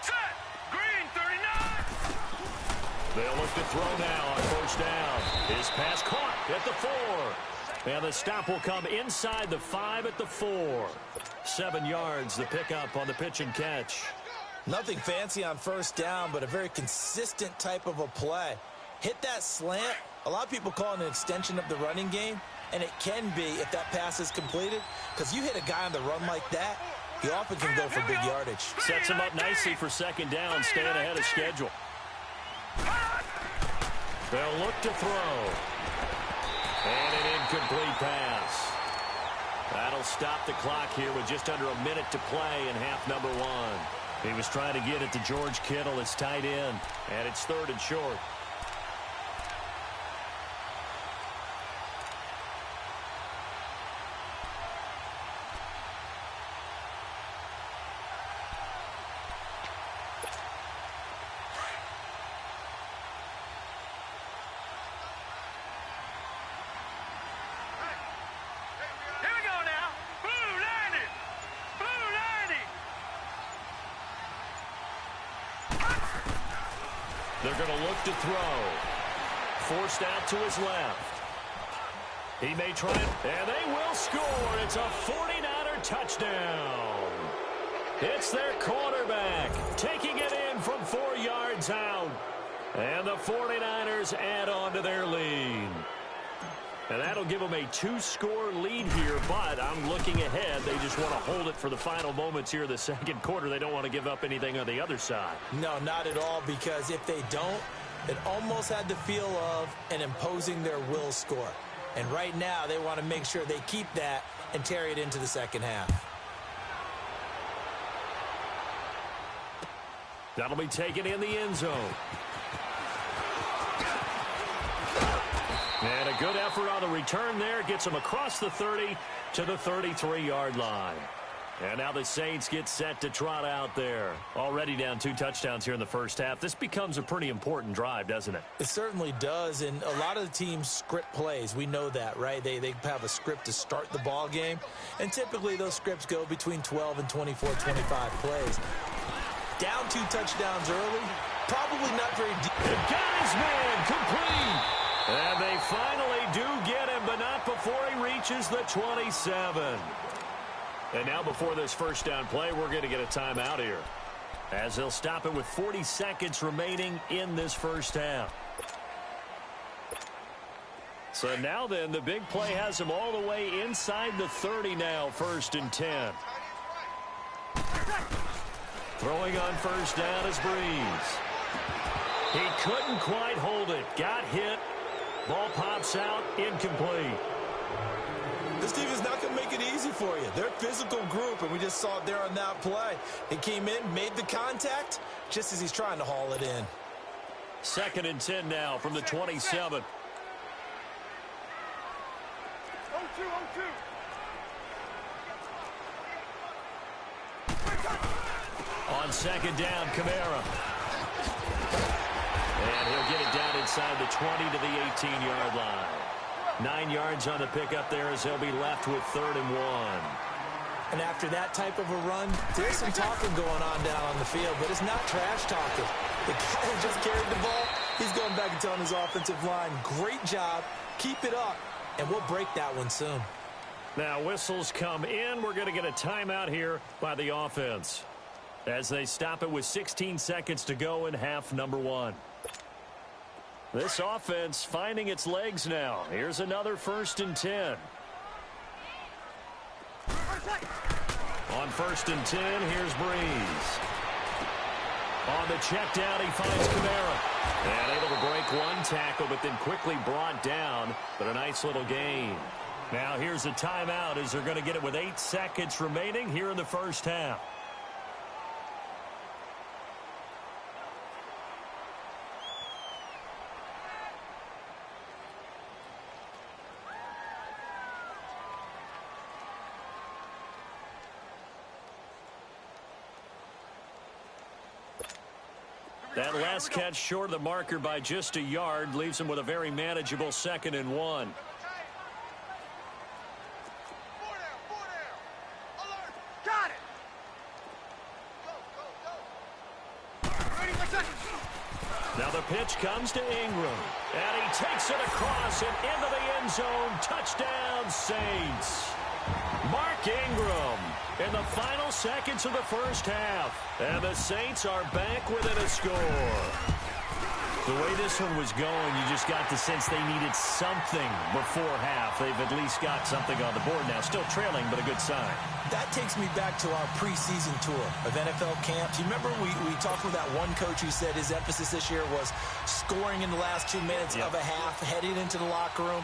Set. Green 39. They'll look to throw now on first down. His pass caught at the 4. And the stop will come inside the 5 at the 4. 7 yards, the pickup on the pitch and catch. Nothing fancy on first down, but a very consistent type of a play. Hit that slant. A lot of people call it an extension of the running game, and it can be if that pass is completed, because you hit a guy on the run like that, he often can go for big yardage. Sets him up nicely for second down, staying ahead of schedule. They'll look to throw. And an incomplete pass. That'll stop the clock here with just under a minute to play in half number 1. He was trying to get it to George Kittle, his tight end, and it's 3rd and short. They're going to look to throw. Forced out to his left. He may try it, and they will score. It's a 49er touchdown. It's their quarterback taking it in from 4 yards out. And the 49ers add on to their lead. And that'll give them a 2-score lead here, but I'm looking ahead. They just want to hold it for the final moments here in the second quarter. They don't want to give up anything on the other side. No, not at all, because if they don't, it almost had the feel of an imposing their will score. And right now, they want to make sure they keep that and carry it into the second half. That'll be taken in the end zone. And a good effort on the return there. Gets them across the 30 to the 33-yard line. And now the Saints get set to trot out there. Already down 2 touchdowns here in the first half. This becomes a pretty important drive, doesn't it? It certainly does. And a lot of the teams script plays. We know that, right? They have a script to start the ball game. And typically those scripts go between 12 and 24, 25 plays. Down 2 touchdowns early. Probably not very deep. Got his man complete. And they finally do get him, but not before he reaches the 27. And now before this first down play, we're going to get a timeout here, as they'll stop it with 40 seconds remaining in this first half. So now then, the big play has him all the way inside the 30 now, 1st and 10. Throwing on first down is Breeze. He couldn't quite hold it. Got hit. Ball pops out, incomplete. This team is not going to make it easy for you. They're a physical group, and we just saw it there on that play. He came in, made the contact, just as he's trying to haul it in. 2nd and 10 now from the 27. 0-2. On 2nd down, Kamara. And he'll get it down inside the 20 to the 18-yard line. 9 yards on the pickup there, as they'll be left with 3rd and 1. And after that type of a run, there's some talking going on down on the field, but it's not trash talking. The guy who just carried the ball, he's going back and telling his offensive line, great job, keep it up, and we'll break that one soon. Now whistles come in. We're going to get a timeout here by the offense, as they stop it with 16 seconds to go in half number 1. This offense finding its legs now. Here's another 1st and 10. On 1st and 10, here's Breeze. On the check down, he finds Kamara. And able to break one tackle, but then quickly brought down. But a nice little gain. Now here's a timeout, as they're going to get it with 8 seconds remaining here in the first half. That last catch short of the marker by just a yard leaves him with a very manageable 2nd and 1. Got it. Go. Now the pitch comes to Ingram. And he takes it across and into the end zone. Touchdown, Saints. Mark Ingram in the final seconds of the first half. And the Saints are back within a score. The way this one was going, you just got the sense they needed something before half. They've at least got something on the board now. Still trailing, but a good sign. That takes me back to our preseason tour of NFL camps. You remember we talked with that one coach who said his emphasis this year was scoring in the last 2 minutes of a half, heading into the locker room.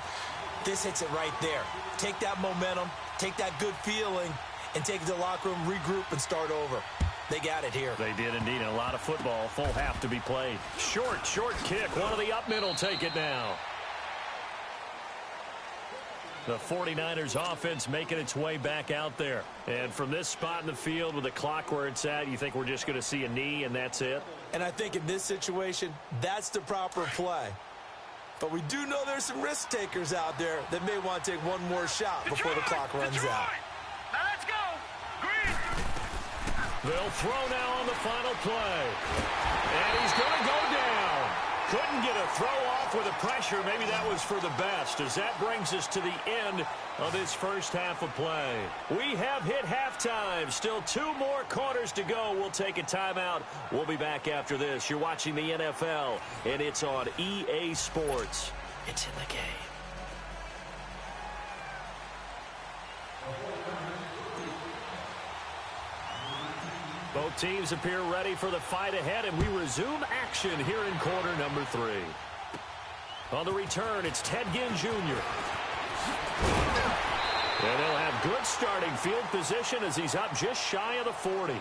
This hits it right there. Take that momentum, take that good feeling, and take it to the locker room, regroup, and start over. They got it here. They did indeed. And a lot of football. Full half to be played. Short kick. One of the up middle take it now. The 49ers offense making its way back out there. And from this spot in the field with the clock where it's at, you think we're just going to see a knee and that's it? And I think in this situation, that's the proper play. But we do know there's some risk takers out there that may want to take one more shot before the clock runs out. Now let's go. Green. They'll throw now on the final play. And he's going to go down. Couldn't get a throw off with the pressure. Maybe that was for the best, as that brings us to the end of this first half of play. We have hit halftime. Still 2 more quarters to go. We'll take a timeout. We'll be back after this. You're watching the NFL, and it's on EA Sports. It's in the game. Both teams appear ready for the fight ahead, and we resume action here in quarter number 3. On the return, it's Ted Ginn Jr. And they'll have good starting field position as he's up just shy of the 40.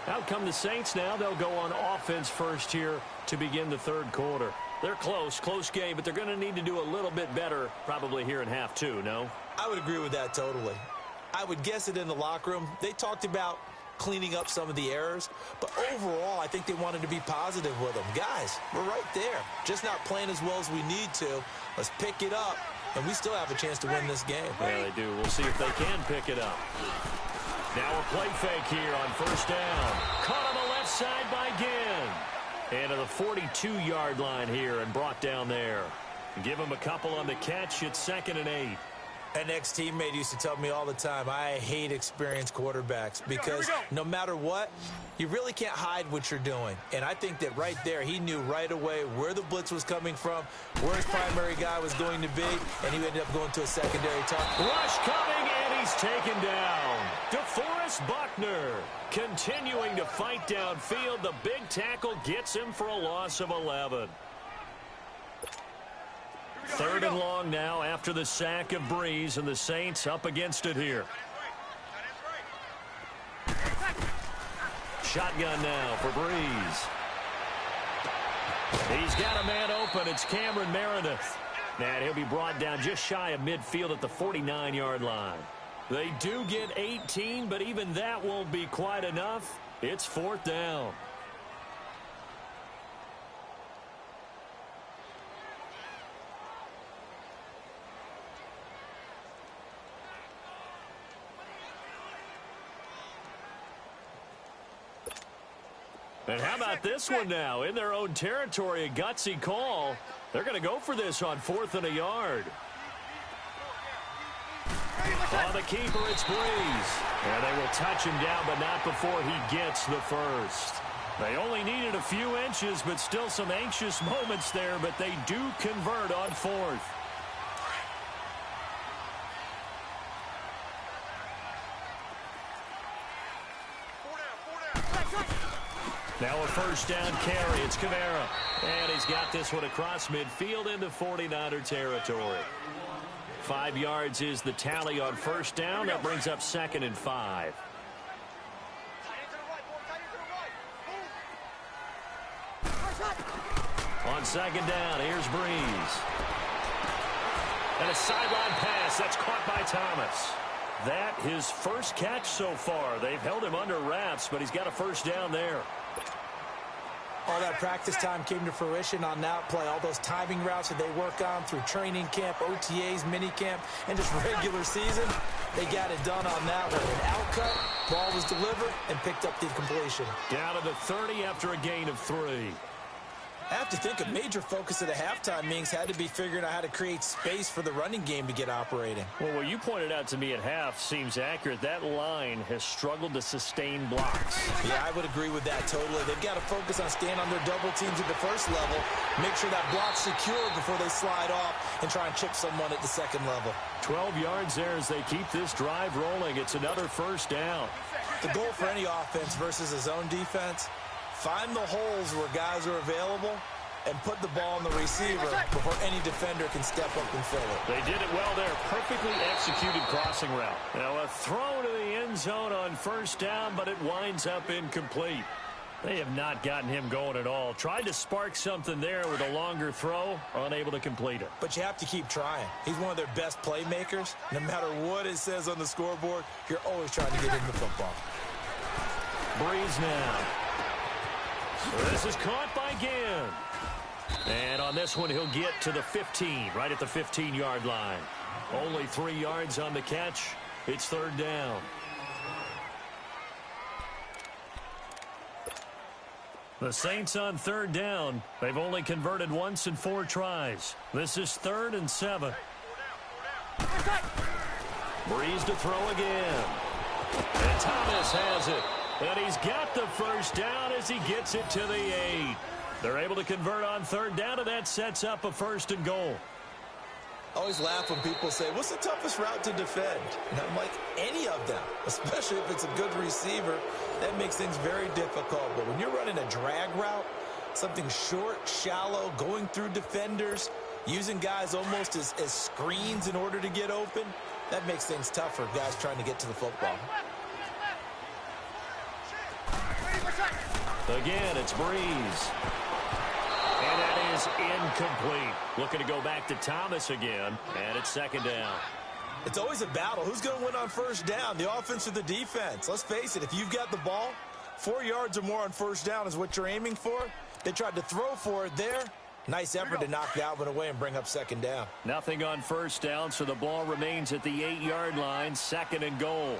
Out come the Saints now. They'll go on offense first here to begin the third quarter. They're close game, but they're going to need to do a little bit better probably here in half 2, no? I would agree with that totally. I would guess it in the locker room. They talked about cleaning up some of the errors, but overall I think they wanted to be positive with them. Guys, we're right there, just not playing as well as we need to. Let's pick it up, and we still have a chance to win this game. Yeah, they do. We'll see if they can pick it up. Now a play fake here on first down. Caught on the left side by Ginn. And to the 42-yard line here and brought down there. Give him a couple on the catch. It's 2nd and 8. An ex-teammate used to tell me all the time, I hate experienced quarterbacks because no matter what, you really can't hide what you're doing. And I think that right there, he knew right away where the blitz was coming from, where his primary guy was going to be, and he ended up going to a secondary target. Rush coming, and he's taken down. DeForest Buckner continuing to fight downfield. The big tackle gets him for a loss of 11. 3rd and long now after the sack of Breeze, and the Saints up against it here. Shotgun now for Breeze. He's got a man open. It's Cameron Meredith. And he'll be brought down just shy of midfield at the 49-yard line. They do get 18, but even that won't be quite enough. It's 4th down. And how about this one now? In their own territory, a gutsy call. They're going to go for this on 4th and a yard. On the keeper, it's Breeze. And they will touch him down, but not before he gets the first. They only needed a few inches, but still some anxious moments there, but they do convert on 4th. Now a first down carry. It's Kamara. And he's got this one across midfield into 49er territory. 5 yards is the tally on first down. That brings up 2nd and 5. On 2nd down, here's Breeze. And a sideline pass. That's caught by Thomas. That his first catch so far. They've held him under wraps, but he's got a first down there. All that practice time came to fruition on that play. All those timing routes that they work on through training camp, OTAs, minicamp, and just regular season, they got it done on that one. An outcut, ball was delivered, and picked up the completion. Down to the 30 after a gain of 3. I have to think a major focus of the halftime meetings had to be figuring out how to create space for the running game to get operating. Well, what you pointed out to me at half seems accurate. That line has struggled to sustain blocks. Yeah, I would agree with that totally. They've got to focus on staying on their double teams at the first level, make sure that block's secure before they slide off and try and chip someone at the second level. 12 yards there as they keep this drive rolling. It's another first down. The goal for any offense versus a zone defense, find the holes where guys are available and put the ball on the receiver before any defender can step up and fill it. They did it well there. Perfectly executed crossing route. Now a throw to the end zone on first down, but it winds up incomplete. They have not gotten him going at all. Tried to spark something there with a longer throw, unable to complete it. But you have to keep trying. He's one of their best playmakers. No matter what it says on the scoreboard, you're always trying to get him the football. Breeze now. This is caught by Ginn. And on this one, he'll get to the 15, right at the 15-yard line. Only 3 yards on the catch. It's third down. The Saints on third down. They've only converted once in 4 tries. This is 3rd and 7. Breeze to throw again. And Thomas has it. And he's got the first down as he gets it to the 8. They're able to convert on third down, and that sets up a 1st and goal. I always laugh when people say, what's the toughest route to defend? And I'm like, any of them, especially if it's a good receiver. That makes things very difficult. But when you're running a drag route, something short, shallow, going through defenders, using guys almost as screens in order to get open, that makes things tough for guys trying to get to the football. Again, it's Breeze. And that is incomplete. Looking to go back to Thomas again, and it's 2nd down. It's always a battle. Who's going to win on first down, the offense or the defense? Let's face it, if you've got the ball, 4 yards or more on first down is what you're aiming for. They tried to throw for it there. Nice effort to knock that one away and bring up 2nd down. Nothing on first down, so the ball remains at the 8-yard line, 2nd and goal.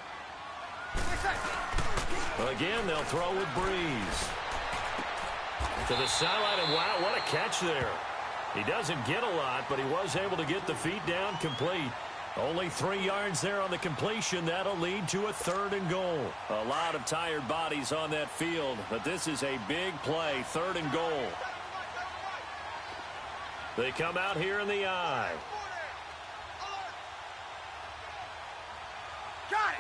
Again, they'll throw with Breeze. To the sideline, and wow, what a catch there. He doesn't get a lot, but he was able to get the feet down complete. Only 3 yards there on the completion. That'll lead to a 3rd and goal. A lot of tired bodies on that field, but this is a big play, 3rd and goal. They come out here in the I. Got it.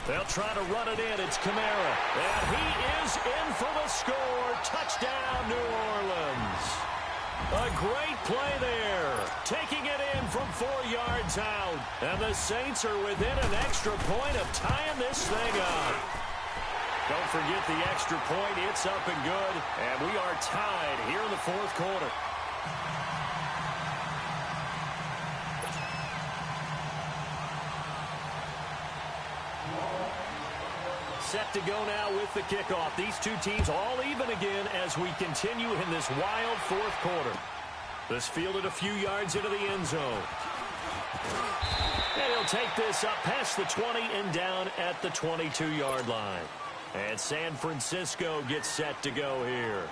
They'll try to run it in. It's Kamara. And he is in for the score. Touchdown, New Orleans. A great play there. Taking it in from 4 yards out. And the Saints are within an extra point of tying this thing up. Don't forget the extra point. It's up and good. And we are tied here in the 4th quarter. Set to go now with the kickoff. These two teams all even again as we continue in this wild 4th quarter. This fielded a few yards into the end zone. And he'll take this up past the 20 and down at the 22-yard line. And San Francisco gets set to go here.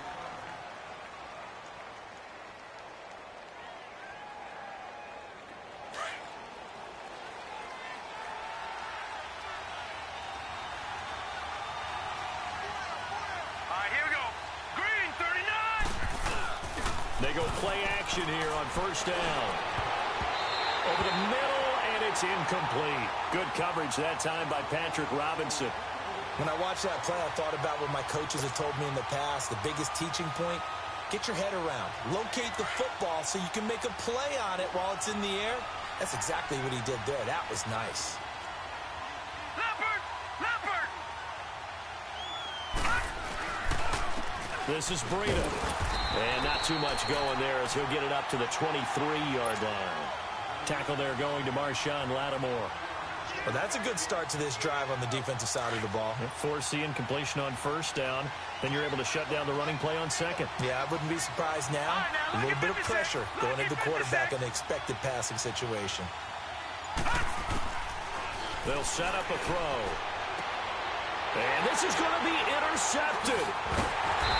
They go play action here on first down. Over the middle, and it's incomplete. Good coverage that time by Patrick Robinson. When I watched that play, I thought about what my coaches have told me in the past. The biggest teaching point, get your head around. Locate the football so you can make a play on it while it's in the air. That's exactly what he did there. That was nice. This is Breida. And not too much going there as he'll get it up to the 23-yard line. Tackle there going to Marshawn Lattimore. Well, that's a good start to this drive on the defensive side of the ball. Forcing completion on first down. Then you're able to shut down the running play on second. Yeah, I wouldn't be surprised now. A little bit of pressure going into the quarterback in an expected passing situation. They'll set up a throw. And this is going to be intercepted.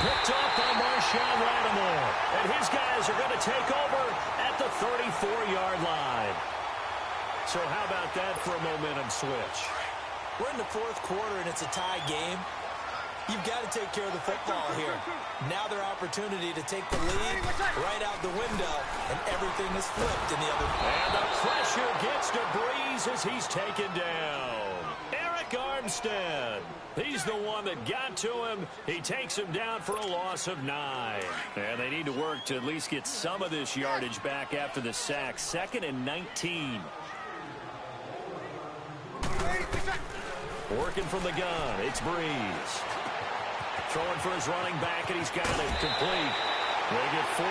Picked off by Marshawn Lattimore. And his guys are going to take over at the 34-yard line. So how about that for a momentum switch? We're in the fourth quarter, and it's a tie game. You've got to take care of the football here. Now their opportunity to take the lead right out the window, and everything is flipped in the other. And the pressure gets to Breeze as he's taken down. Eric Armstead. He's the one that got to him. He takes him down for a loss of 9. And they need to work to at least get some of this yardage back after the sack. 2nd and 19. Working from the gun, it's Breeze. Throwing for his running back, and he's got it complete. They get 14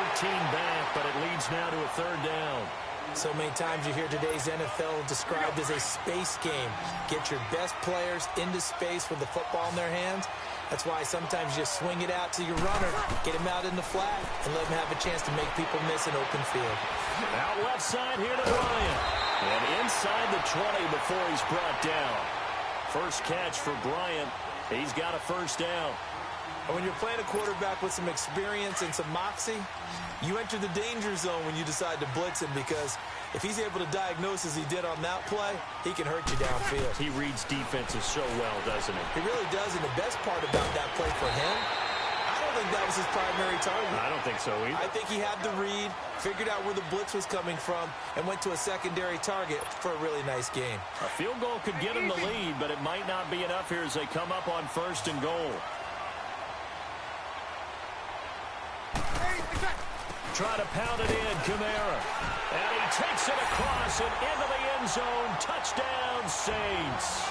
back, but it leads now to a 3rd down. So many times you hear today's NFL described as a space game. Get your best players into space with the football in their hands. That's why sometimes you swing it out to your runner, get him out in the flat, and let him have a chance to make people miss an open field. Out left side here to Bryant. And inside the 20 before he's brought down. First catch for Bryant. He's got a 1st down. And when you're playing a quarterback with some experience and some moxie, you enter the danger zone when you decide to blitz him, because if he's able to diagnose as he did on that play, he can hurt you downfield. He reads defenses so well, doesn't he? He really does, and the best part about that play for him, I don't think that was his primary target. I don't think so either. I think he had the read, figured out where the blitz was coming from, and went to a secondary target for a really nice game. A field goal could get him the lead, but it might not be enough here as they come up on 1st and goal. Try to pound it in, Kamara. And he takes it across and into the end zone. Touchdown, Saints.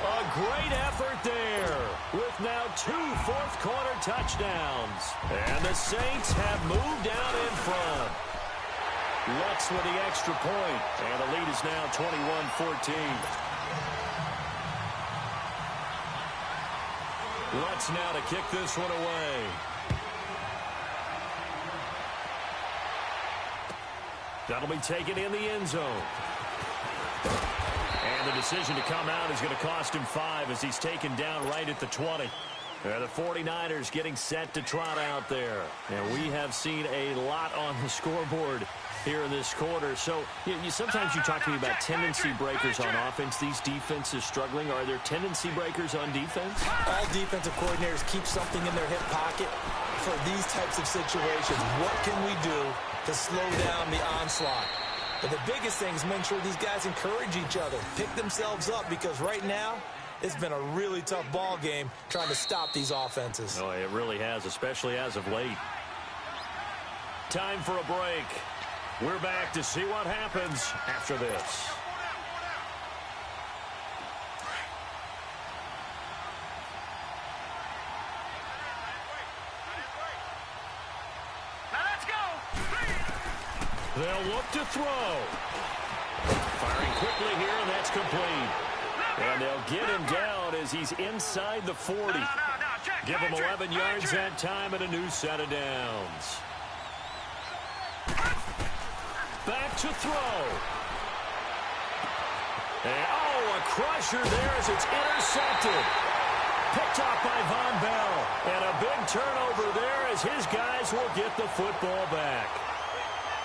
A great effort there with now 2 fourth-quarter touchdowns. And the Saints have moved out in front. Lutz with the extra point. And the lead is now 21-14. Lutz now to kick this one away. That'll be taken in the end zone. And the decision to come out is going to cost him 5 as he's taken down right at the 20. The 49ers getting set to trot out there. And we have seen a lot on the scoreboard here in this quarter. So sometimes you talk to me about tendency breakers on offense. These defenses struggling. Are there tendency breakers on defense? All defensive coordinators keep something in their hip pocket for these types of situations. What can we do to slow down the onslaught? But the biggest thing is make sure these guys encourage each other, pick themselves up, because right now it's been a really tough ball game trying to stop these offenses. Oh, it really has, especially as of late. Time for a break. We're back to see what happens after this. They'll look to throw. Firing quickly here, and that's complete. And they'll get him down as he's inside the 40. Give him 11 yards that time and a new set of downs. Back to throw. And, a crusher there as it's intercepted. Picked off by Von Bell. And a big turnover there as his guys will get the football back.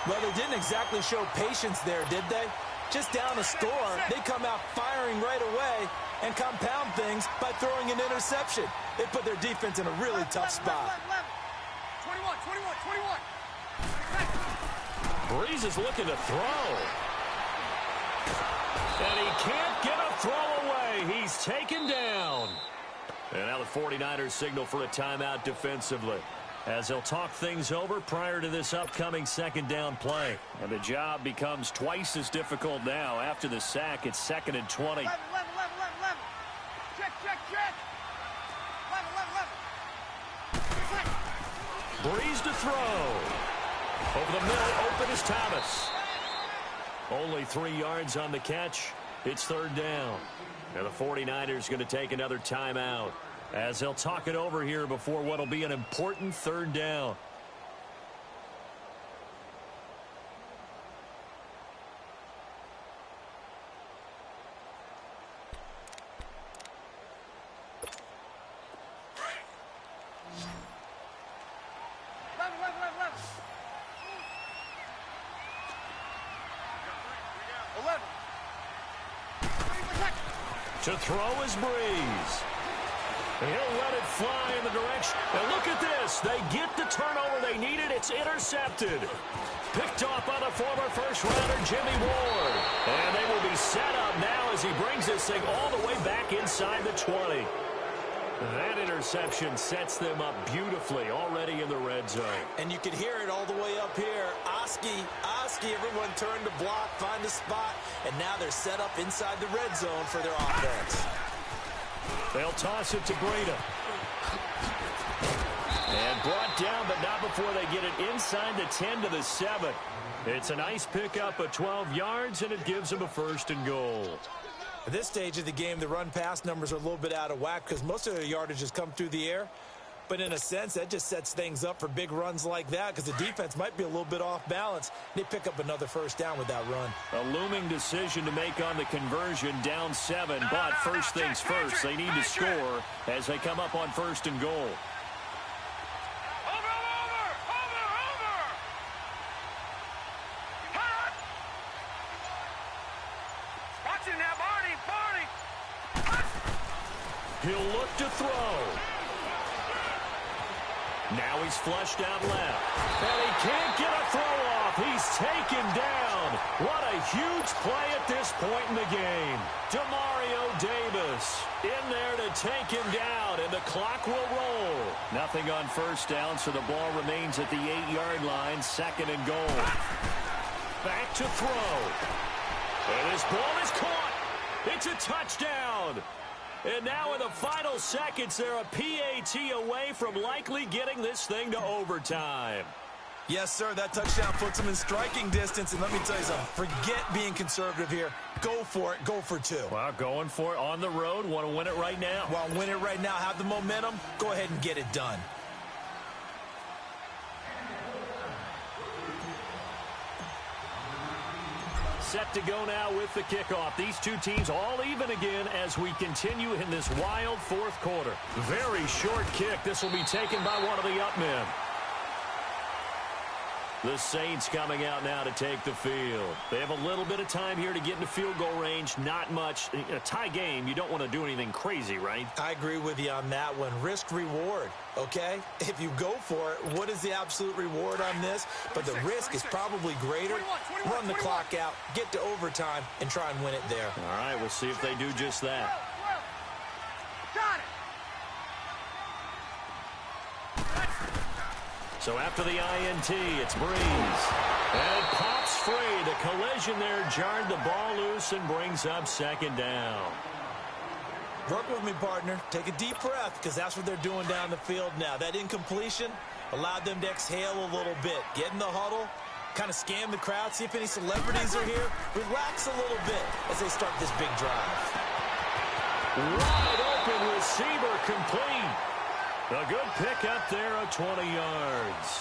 Well, they didn't exactly show patience there, did they? Just down a score, they come out firing right away and compound things by throwing an interception. They put their defense in a really tough spot. 21. Breeze is looking to throw. And he can't get a throw away. He's taken down. And now the 49ers signal for a timeout defensively, as they'll talk things over prior to this upcoming 2nd down play. And the job becomes twice as difficult now. After the sack, it's 2nd and 20. 11. Check. 11. Breeze to throw. Over the middle, open is Thomas. Only 3 yards on the catch. It's 3rd down. And the 49ers going to take another timeout, as they'll talk it over here before what will be an important 3rd down. To throw is Breeze. He'll let it fly in the direction. And look at this. They get the turnover they needed. It's intercepted. Picked off by the former first-rounder Jimmy Ward. And they will be set up now as he brings this thing all the way back inside the 20. That interception sets them up beautifully already in the red zone. And you can hear it all the way up here. Oski, everyone turned to block, find the spot, and now they're set up inside the red zone for their offense. They'll toss it to Breida. And brought down, but not before they get it inside the 10 to the 7. It's a nice pickup of 12 yards, and it gives them a 1st and goal. At this stage of the game, the run-pass numbers are a little bit out of whack because most of their yardage has come through the air. But in a sense, that just sets things up for big runs like that because the defense might be a little bit off balance. They pick up another 1st down with that run. A looming decision to make on the conversion, down 7. But first things first, they need to score as they come up on 1st and goal. He'll look to throw. Now he's flushed out left. And he can't get a throw off. He's taken down. What a huge play at this point in the game. Demario Davis in there to take him down, and the clock will roll. Nothing on 1st down, so the ball remains at the 8-yard line, 2nd and goal. Back to throw. And his ball is caught. It's a touchdown. And now in the final seconds, they're a PAT away from likely getting this thing to overtime. Yes, sir, that touchdown puts them in striking distance. And let me tell you something, forget being conservative here. Go for it, go for 2. Well, going for it on the road, want to win it right now. Well, win it right now, have the momentum, go ahead and get it done. Set to go now with the kickoff. These two teams all even again as we continue in this wild 4th quarter. Very short kick. This will be taken by one of the up men. The Saints coming out now to take the field. They have a little bit of time here to get into field goal range. Not much. In a tie game, you don't want to do anything crazy, right? I agree with you on that one. Risk-reward, okay? If you go for it, what is the absolute reward on this? But the risk is probably greater. Run the clock out, get to overtime, and try and win it there. All right, we'll see if they do just that. Got it. So after the INT, it's Breeze. And it pops free. The collision there jarred the ball loose and brings up 2nd down. Work with me, partner. Take a deep breath because that's what they're doing down the field now. That incompletion allowed them to exhale a little bit. Get in the huddle, kind of scan the crowd, see if any celebrities are here. Relax a little bit as they start this big drive. Wide open receiver complete. A good pick up there of 20 yards.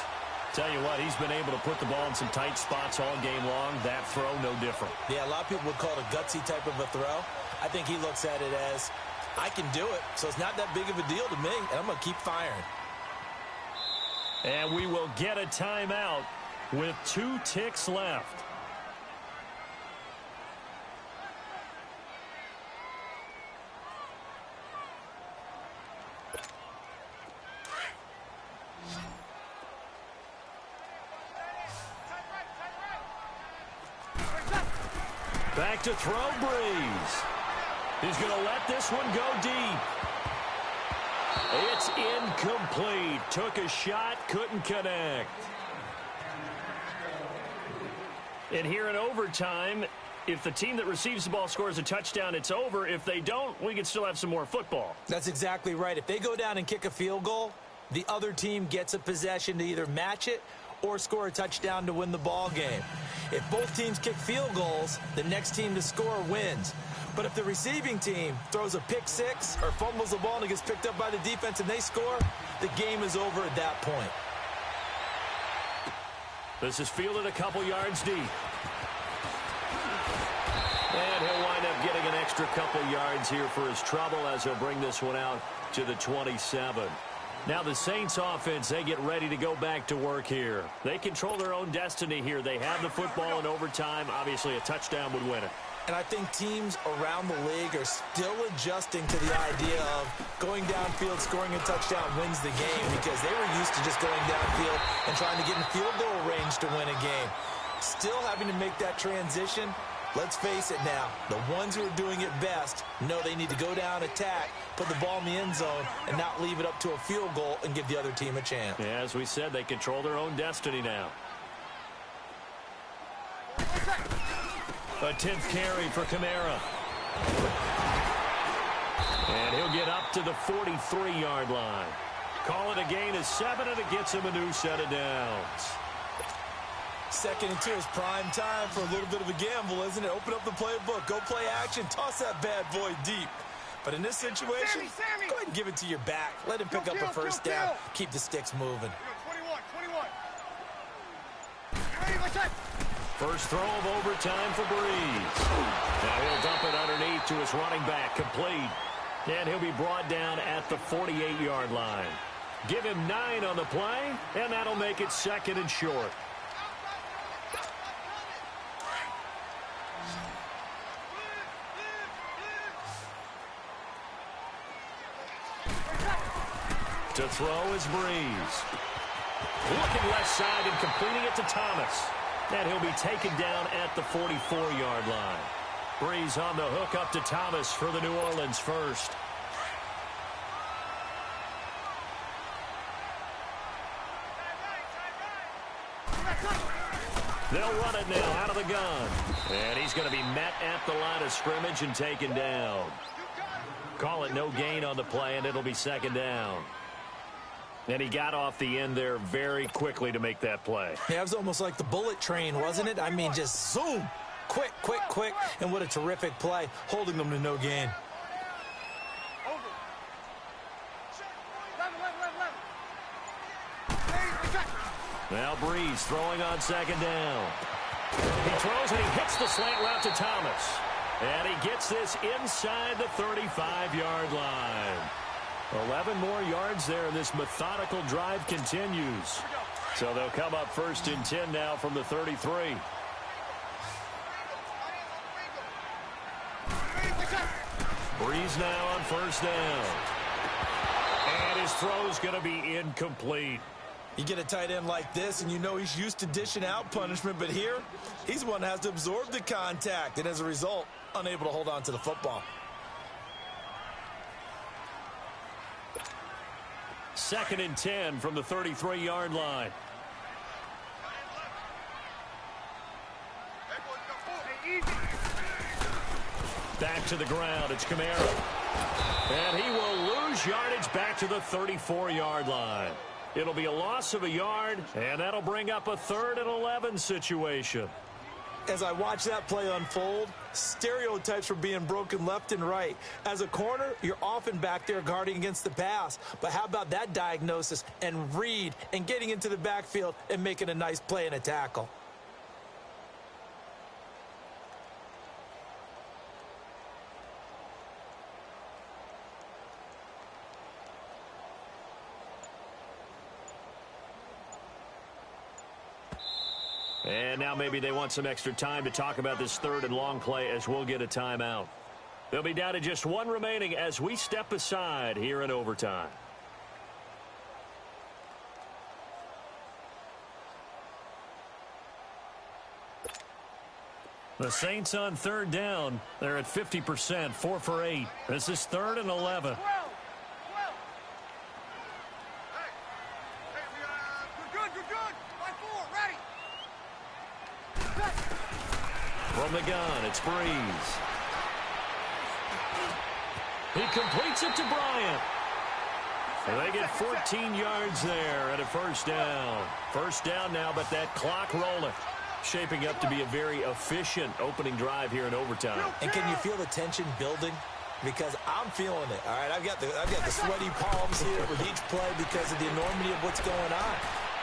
Tell you what, he's been able to put the ball in some tight spots all game long. That throw, no different. Yeah, a lot of people would call it a gutsy type of a throw. I think he looks at it as, I can do it, so it's not that big of a deal to me, and I'm going to keep firing. And we will get a timeout with 2 ticks left. Back to throw, Breeze. He's going to let this one go deep. It's incomplete. Took a shot, couldn't connect. And here in overtime, if the team that receives the ball scores a touchdown, it's over. If they don't, we can still have some more football. That's exactly right. If they go down and kick a field goal, the other team gets a possession to either match it or score a touchdown to win the ball game. If both teams kick field goals, the next team to score wins. But if the receiving team throws a pick 6 or fumbles the ball and it gets picked up by the defense and they score, the game is over at that point. This is fielded a couple yards deep. And he'll wind up getting an extra couple yards here for his trouble as he'll bring this one out to the 27. Now the Saints offense, they get ready to go back to work here. They control their own destiny here. They have the football in overtime. Obviously, a touchdown would win it. And I think teams around the league are still adjusting to the idea of going downfield, scoring a touchdown wins the game, because they were used to just going downfield and trying to get in field goal range to win a game. Still having to make that transition. Let's face it now, the ones who are doing it best know they need to go down, attack, put the ball in the end zone, and not leave it up to a field goal and give the other team a chance. Yeah, as we said, they control their own destiny now. A 10th carry for Kamara. And he'll get up to the 43-yard line. Call it a gain of 7, and it gets him a new set of downs. 2nd and 2 is prime time for a little bit of a gamble, isn't it? Open up the playbook, go play action, toss that bad boy deep. But in this situation, go ahead and give it to your back. Let him pick up a first down. Keep the sticks moving. 21. First throw of overtime for Breeze. Now he'll dump it underneath to his running back, complete. And he'll be brought down at the 48-yard line. Give him 9 on the play, and that'll make it 2nd and short. To throw is Breeze. Looking left side and completing it to Thomas. And he'll be taken down at the 44-yard line. Breeze on the hook up to Thomas for the New Orleans first. They'll run it now out of the gun. And he's going to be met at the line of scrimmage and taken down. Call it no gain on the play, and it'll be 2nd down. And he got off the end there very quickly to make that play. Yeah, it was almost like the bullet train, wasn't it? I mean, just zoom. Quick, quick, quick. And what a terrific play, holding them to no gain. Now Breeze throwing on 2nd down. He throws and he hits the slant route to Thomas. And he gets this inside the 35-yard line. 11 more yards there, and this methodical drive continues. So they'll come up 1st and 10 now from the 33. Breeze now on 1st down. And his throw's going to be incomplete. You get a tight end like this, and you know he's used to dishing out punishment, but here, he's one that has to absorb the contact, and as a result, unable to hold on to the football. 2nd and 10 from the 33-yard line. Back to the ground. It's Kamara. And he will lose yardage back to the 34-yard line. It'll be a loss of a yard, and that'll bring up a 3rd and 11 situation. As I watch that play unfold, stereotypes were being broken left and right. As a corner, you're often back there guarding against the pass. But how about that diagnosis and read and getting into the backfield and making a nice play and a tackle? And now maybe they want some extra time to talk about this 3rd and long play as we'll get a timeout. They'll be down to just 1 remaining as we step aside here in overtime. The Saints on 3rd down. They're at 50%, 4 for 8. This is 3rd and 11. From the gun, it's Breeze. He completes it to Bryant. And they get 14 yards there at a 1st down. 1st down now, but that clock rolling. Shaping up to be a very efficient opening drive here in overtime. And can you feel the tension building? Because I'm feeling it. All right, I've got the sweaty palms here with each play because of the enormity of what's going on.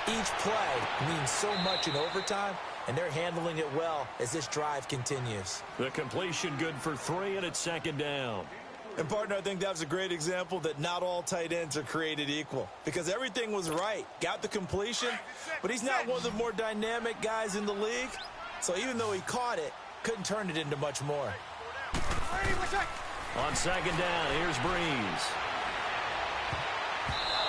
Each play means so much in overtime, and they're handling it well as this drive continues. The completion good for 3, and it's 2nd down. And, partner, I think that was a great example that not all tight ends are created equal because everything was right. Got the completion, but he's not one of the more dynamic guys in the league. So even though he caught it, couldn't turn it into much more. On second down, here's Breeze.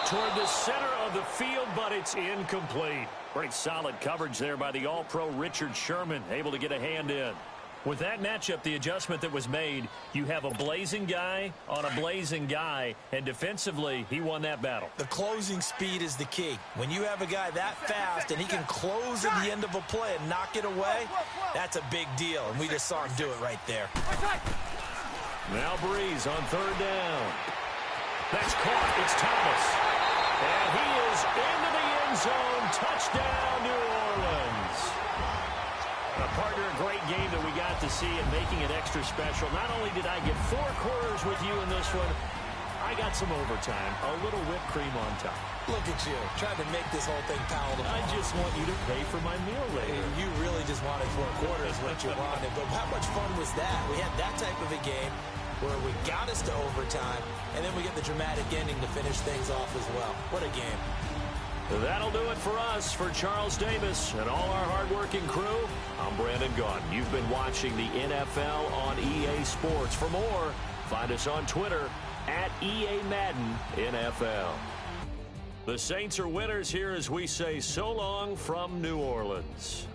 Toward the center of the field, but it's incomplete. Pretty solid coverage there by the All-Pro Richard Sherman, able to get a hand in. With that matchup, the adjustment that was made, you have a blazing guy on a blazing guy, and defensively, he won that battle. The closing speed is the key. When you have a guy that fast and he can close at the end of a play and knock it away, that's a big deal, and we just saw him do it right there. Now Breeze on third down. That's caught. It's Thomas. And he is into the end zone. Touchdown, New Orleans. A partner, a great game that we got to see and making it extra special. Not only did I get 4 quarters with you in this one, I got some overtime. A little whipped cream on top. Look at you, trying to make this whole thing palatable. I just want you to pay for my meal later. You really just wanted 4 quarters, what you wanted. But how much fun was that? We had that type of a game where we got us to overtime, and then we get the dramatic ending to finish things off as well. What a game. That'll do it for us. For Charles Davis and all our hardworking crew, I'm Brandon Gaudin. You've been watching the NFL on EA Sports. For more, find us on Twitter at EA Madden NFL. The Saints are winners here as we say so long from New Orleans.